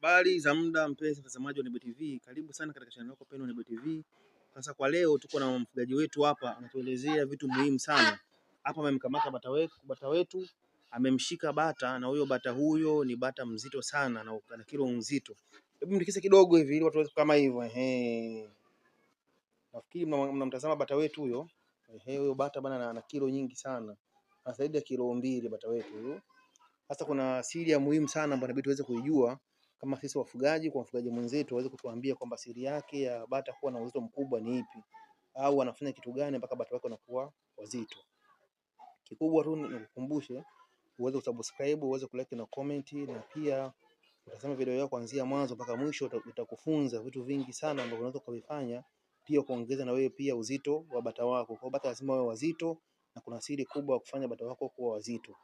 Habari za muda mpenzi mtazamaji wa Nebuye TV, karibu sana katika channel yako pendwa Nebuye TV. Sasa kwa leo tuko na mfugaji wetu hapa, anatuelezea vitu muhimu sana. Hapa amemkamata bata wetu, amemshika bata, na huyo bata huyo ni bata mzito sana na ana kilo nzito. Hebu mtikise kidogo hivi ili watu waweze kama hivyo. Nafikiri mnamtazama bata wetu huyo. Huyo bata bana ana kilo nyingi sana. Ana zaidi ya kilo 2 bata wetu huyo. Sasa kuna siri ya muhimu sana ambayo inabidi tuweze kuijua kama sisi wafugaji, kwa mfugaji mwenzetu aweze kutuambia kwamba siri yake ya bata kuwa na uzito mkubwa ni ipi, au anafanya kitu gani mpaka bata wake wanakuwa wazito. Kikubwa tu nikukumbushe uweze kusubscribe, uweze kulike na comment, na pia utasema video yako kuanzia mwanzo mpaka mwisho. Utakufunza vitu vingi sana ambavyo unaweza kuvifanya pia kuongeza na wewe pia uzito wa bata wako. Kwa bata lazima wawe wazito, na kuna siri kubwa ya kufanya bata wako kuwa wazito.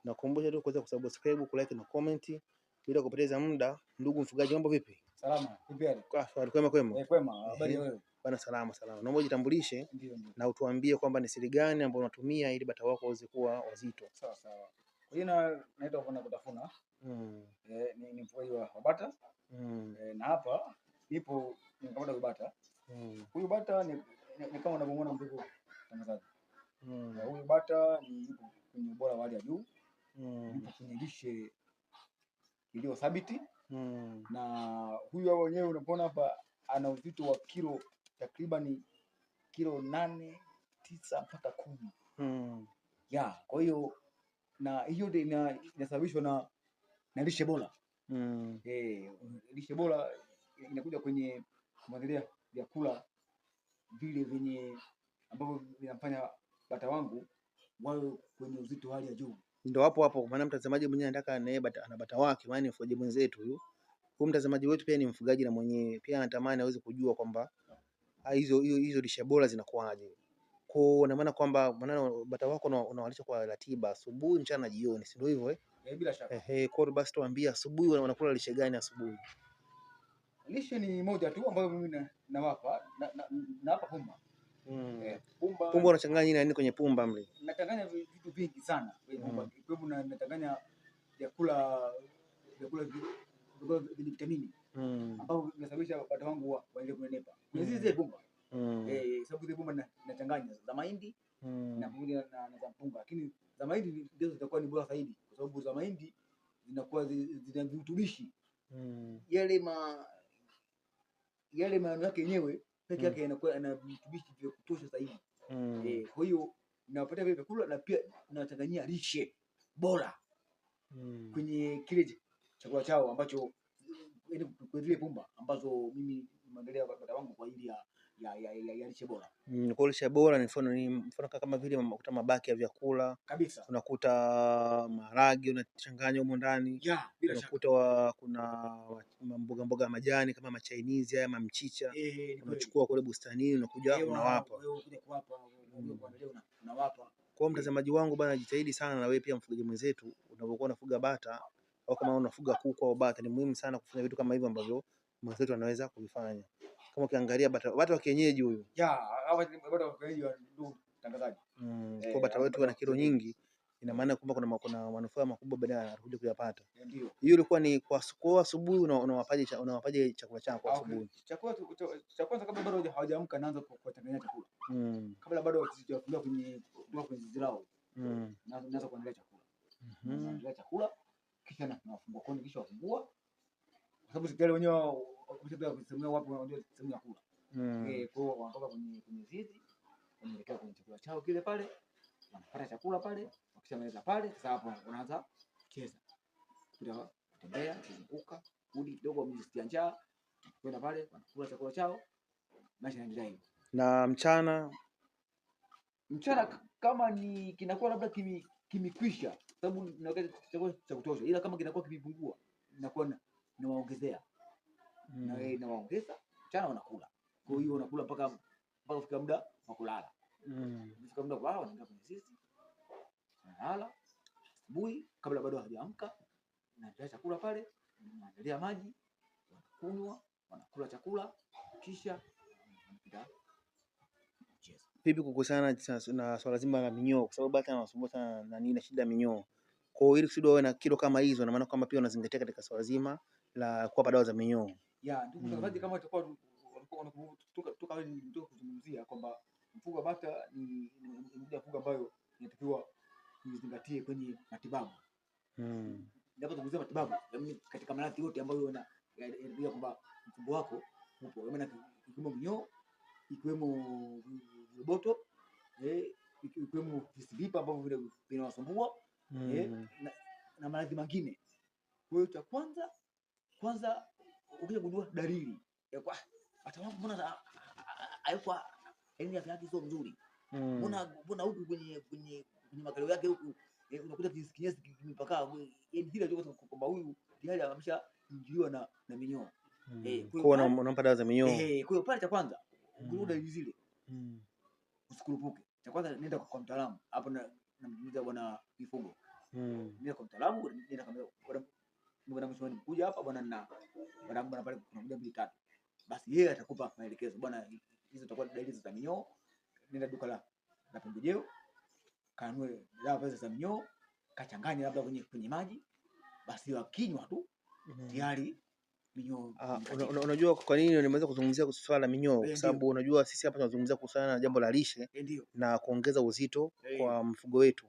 Nakumbusha tu kuweza kusubscribe, kulike na comment bila kupoteza muda. Ndugu mfugaji, mambo vipi? Salama. Vipi hali? Kwema kwema. Kwema. Habari wewe? Bana salama. Naomba ujitambulishe na utuambie kwamba ni siri gani ambayo unatumia ili bata wako waweze kuwa wazito. Sawa. Kwa jina naitwa Bwana Kutafuna. Ni mfugaji wa bata. Na hapa nipo nimekamata huyu bata. Huyu bata ni kama unavyomuona mdogo tangazaji. Huyu bata ni yuko kwenye ubora wa hali ya juu. Yuko kwenye lishe iliyo thabiti. Na huyu hapa wenyewe unapoona hapa ana uzito wa kilo takriban kilo 8, 9 mpaka 10. Kwa hiyo na hiyo ndio inasababishwa na lishe bora. Lishe bora inakuja kwenye kumwandalia vyakula vile vyenye ambavyo vinafanya bata wangu wawe kwenye uzito hali ya juu. Ndio hapo maana mtazamaji mwenyewe anataka ana bata wake, maana ni mfugaji mwenzetu huyu. Huyu mtazamaji wetu pia ni mfugaji na mwenyewe pia anatamani aweze kujua kwamba hizo lishe bora zinakuaje. Kwa maana kwamba bata wako unawalisha kwa ratiba asubuhi, mchana na jioni, si ndio hivyo Bila shaka. Kwa basi tuambie asubuhi wanakula lishe gani asubuhi? Lishe ni moja tu ambayo mimi nawapa nawapa pumba. Pumba unachanganya nini kwenye pumba mle? Nachanganya vitu vingi sana kwenye pumba. Kwa na nachanganya vyakula vyenye vitamini ambao vinasababisha bata wangu waendelee kunenepa. Kwenye zile pumba. Sababu zile pumba nachanganya za mahindi na pamoja na za mpunga, lakini za mahindi ndio zitakuwa ni bora zaidi kwa sababu za mahindi zinakuwa zina virutubishi. Yale maana yake yenyewe peke yake yanakuwa na virutubishi vya kutosha zaidi. Kwa hiyo napata vile vyakula na pia nachanganyia lishe bora kwenye kile chakula chao ambacho kwa zile pumba ambazo mimi nimeangalia bata wangu kwa ajili ya lishe bora. Kwa lishe bora ni mfano kama vile unakuta mabaki ya vyakula kabisa, unakuta maharage unachanganya humo ndani, unakuta kuna mboga ya majani kama machinese haya mchicha, unachukua kule bustanini unakuja unawapa. Kwa mtazamaji wangu bana, jitahidi sana na wewe pia mfugaji mwenzetu, unapokuwa unafuga bata au kama unafuga kuku au bata, ni muhimu sana kufanya vitu kama hivyo ambavyo mwenzetu anaweza kuvifanya. Kama ukiangalia bata wa kienyeji huyu. Hawa bata wa kienyeji ndio tangazaji. Kwa bata wetu wana kilo nyingi, ina maana kwamba kuna manufaa makubwa baadaye anakuja kuyapata. Ndio. Hiyo ilikuwa ni kwa asubuhi. Unawapaje chakula chako asubuhi? Chakula cha kwanza kabla bado hawajaamka naanza kuwatengenezea chakula. Kabla bado hawajafunga kwenye zizi lao. Naanza kuandaa chakula. Naandaa chakula kisha nafungua koni, kisha wafungua. Kwa sababu sikale wenyewe wakisha kusemea wapi wanajua sehemu ya kula. Kwa hiyo wanatoka kwenye zizi, wanaelekea kwenye chakula chao kile pale. Wanapata chakula pale, wakishamaliza pale, sasa hapo wanaanza kucheza. Kutembea, kuzunguka, kurudi kidogo wamesikia njaa, kwenda pale, wanakula chakula chao, maisha yanaendelea hivyo. Na mchana kama ni kinakuwa labda kimekwisha, sababu naweka chakula cha kutosha, ila kama kinakuwa kimepungua, inakuwa nawaongezea. Nawaongeza, mchana wanakula. Kwa hiyo wanakula mpaka kufika muda wa kulala. Kufika muda wa kulala wanaenda kwenye zizi. Wanalala. Asubuhi kabla bado hawajaamka, naandaa chakula pale, naandalia maji, wanakunywa, wanakula chakula, kisha wanaenda kucheza. Vipi kukusana na swala zima la minyoo, kwa sababu bata anasumbua sana na shida ya minyoo. Kwa hiyo ili kusudi wawe na kilo kama hizo, na maana kwamba pia unazingatia katika swala zima la kuwapa dawa za minyoo. Ya ndugu mtazamaji, kama itakuwa tuka ndio kuzungumzia kwamba mfugo wa bata ni mfugo ambayo inatakiwa kuzingatie kwenye matibabu. Ninapozungumzia matibabu, katika maradhi yote ambayo yanatokea kwamba mfugo wako upo, maana ikiwemo minyoo, ikiwemo viroboto, ikiwemo visibipa ambavyo vinawasumbua, na maradhi mengine. Kwa hiyo cha kwanza ukija kugundua dalili ya kwa hata wangu mbona haikuwa afya yake sio nzuri, mbona huku kwenye makalio yake huku unakuta kinyesi kimepaka, hili ndio kwamba huyu tayari ameshaingiliwa na minyoo. Kwa unampa dawa za minyoo. Kwa hiyo pale cha kwanza kugundua dalili zile, usikurupuke. Cha kwanza nenda kwa mtaalamu hapo, namjuza bwana mifugo, nenda kwa mtaalamu, nenda kama bwana mshoni kuja hapa bwana, na bwana pale kuna moja mbili tatu, basi yeye atakupa maelekezo, bwana hizo zitakuwa dalili za minyoo, nenda duka la pembejeo, kanunue dawa za minyoo, kachanganya labda kwenye maji, basi wakinywa tu tayari minyoo. Unajua kwa nini nimeweza kuzungumzia swala la minyoo? Kwa sababu unajua sisi hapa tunazungumzia kuhusiana na jambo la lishe na kuongeza uzito kwa mfugo wetu.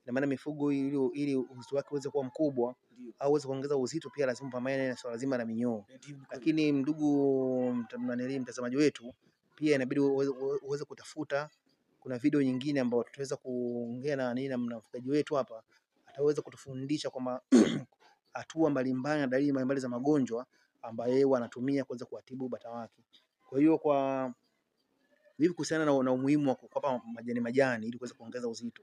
Na maana mifugo ili uzito wake uweze kuwa mkubwa au uweze kuongeza uzito, pia lazima pambane na swala zima la minyoo. Lakini ndugu mtazamaji wetu, pia inabidi uweze kutafuta, kuna video nyingine ambayo tutaweza kuongea na mfugaji wetu hapa, ataweza kutufundisha kwamba hatua mbalimbali na dalili mbalimbali za magonjwa ambayo yeye anatumia kuweza kuwatibu bata wake. Kwa hiyo kwa vipi kuhusiana na umuhimu wa kuwapa majani ili kuweza kuongeza uzito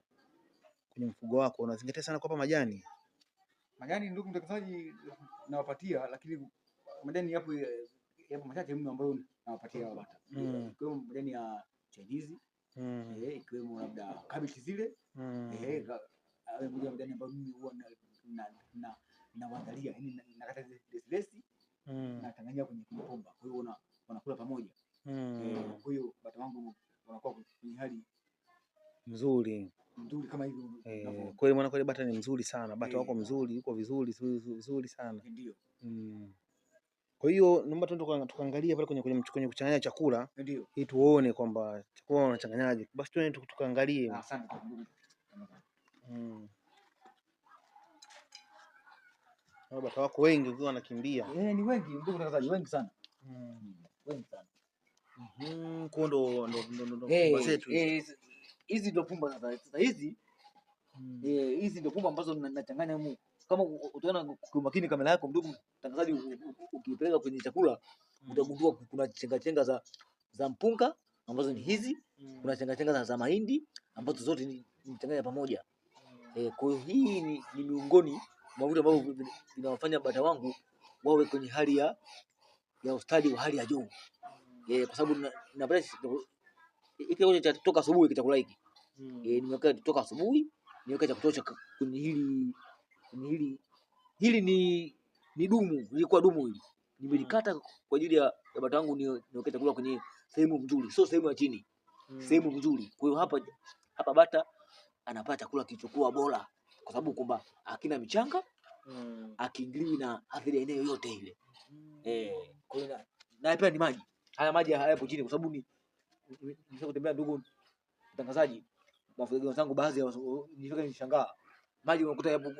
kwenye mfugo wako, unazingatia sana kuwapa majani? Majani ndugu mtazamaji nawapatia, lakini majani yapo machache mno ambayo nawapatia wa bata. Ikiwemo majani ya chainizi, ikiwemo labda kabichi zile, majani ambayo mimi huwa na waandalia, yani nakata desilesi na changanya kwenye pomba, kwa hiyo wanakula pamoja. Kwa hiyo bata wangu wanakuwa kwenye hali nzuri kama hivyo. Kweli mwana, kweli bata ni mzuri sana, bata wako mzuri, yuko vizuri sana. Ndio. Kwa hiyo naomba tukaangalia pale kwenye kuchanganya chakula ili tuone kwamba chakula unachanganyaje. Basi twende tukaangalie. Asante. Bata wako wengi ukiwa wanakimbia. Ni wengi ndugu mtangazaji, wengi sana. Wengi sana. Kwa ndo pumba zetu hizi ndio pumba sasa hizi. Hizi ndio pumba ambazo nachanganya huko. Kama utaona kwa makini kamera yako ndugu mtangazaji, ukipeleka kwenye chakula utagundua kuna chenga za mpunga ambazo ni hizi, kuna chenga za mahindi ambazo zote ni mchanganya pamoja. Kwa hiyo hii ni miongoni mwa vitu ambavyo vinawafanya bata wangu wawe kwenye hali ya ustadi wa hali ya juu. Kwa sababu napenda hiki cha toka asubuhi chakula hiki. Nimeweka toka asubuhi, nimeweka cha kutosha kwenye hili ni dumu, ilikuwa dumu hili. Nimelikata kwa ajili ya bata wangu niweke chakula kwenye sehemu nzuri, sio sehemu ya chini. Sehemu nzuri. Kwa hiyo hapa bata anapata chakula kilichokuwa bora, kwa sababu kwamba hakina michanga, akiingiliwi na athari aina yoyote ile. Kwa hiyo na pia ni maji. Haya maji hayapo chini, kwa sababu nisha kutembea ndugu mtangazaji, wafugaji wenzangu baadhi ya nilifika nishangaa. Maji unakuta yapo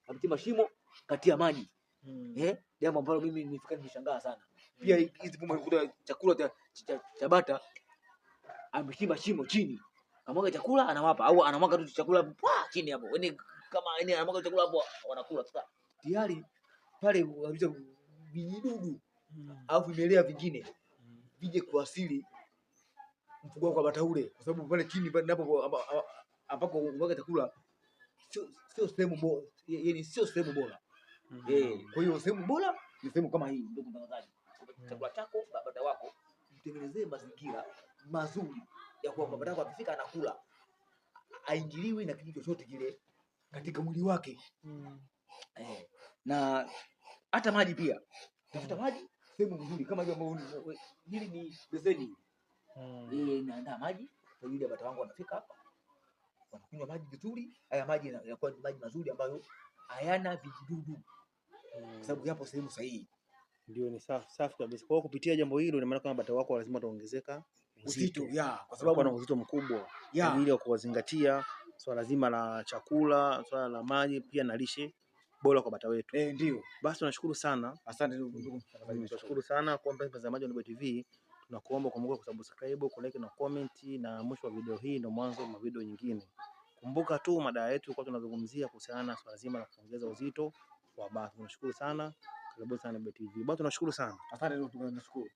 amechimba shimo kati ya maji. Jambo ambalo mimi nilifika nishangaa sana. Pia hizi pumba unakuta chakula cha bata amechimba shimo chini. Amwaga chakula anawapa, au anamwaga tu chakula chini hapo. Yaani kama anamwaga chakula hapo wanakula. Sasa tayari pale kabisa vijidudu au vimelea vingine vije kuasili mfugo wako bata ule, kwa sababu pale chini pale ambapo umwaga chakula sio sehemu bora, yani sio sehemu bora. Kwa hiyo sehemu bora ni sehemu kama hii ndugu mtangazaji. Chakula chako bata wako mtengenezee mazingira mazuri ya kuwa bata wako akifika anakula, aingiliwi na kitu chochote kile katika mwili wake. Na hata maji pia. Tafuta maji sehemu nzuri kama hiyo ambayo hili ni beseni. Naandaa maji kwa ajili ya bata wangu wanafika hapa, wanakunywa maji vizuri. Haya maji yanakuwa maji mazuri ambayo hayana vijidudu. kwa sababu yapo sehemu sahihi. Ndio, ni safi kabisa. Kwa hiyo kupitia jambo hilo, ina maana kama bata wako lazima utaongezeka uzito, kwa sababu na uzito mkubwa kwa ajili ya kuwazingatia swala zima la chakula, swala la maji, pia na lishe bora kwa bata wetu. Ndio. Basi tunashukuru sana. Asante ndugu. Tunashukuru sana kwa mtazamaji wa Nebuye TV. Tunakuomba kumbuka kusubscribe, kulike na comment, na mwisho wa video hii ndio mwanzo wa video nyingine. Kumbuka tu mada yetu kwa tunazungumzia kuhusiana na swala zima la kuongeza uzito wa bata. Tunashukuru sana. Karibu sana Nebuye TV. Basi tunashukuru sana. Asante ndugu, tunashukuru.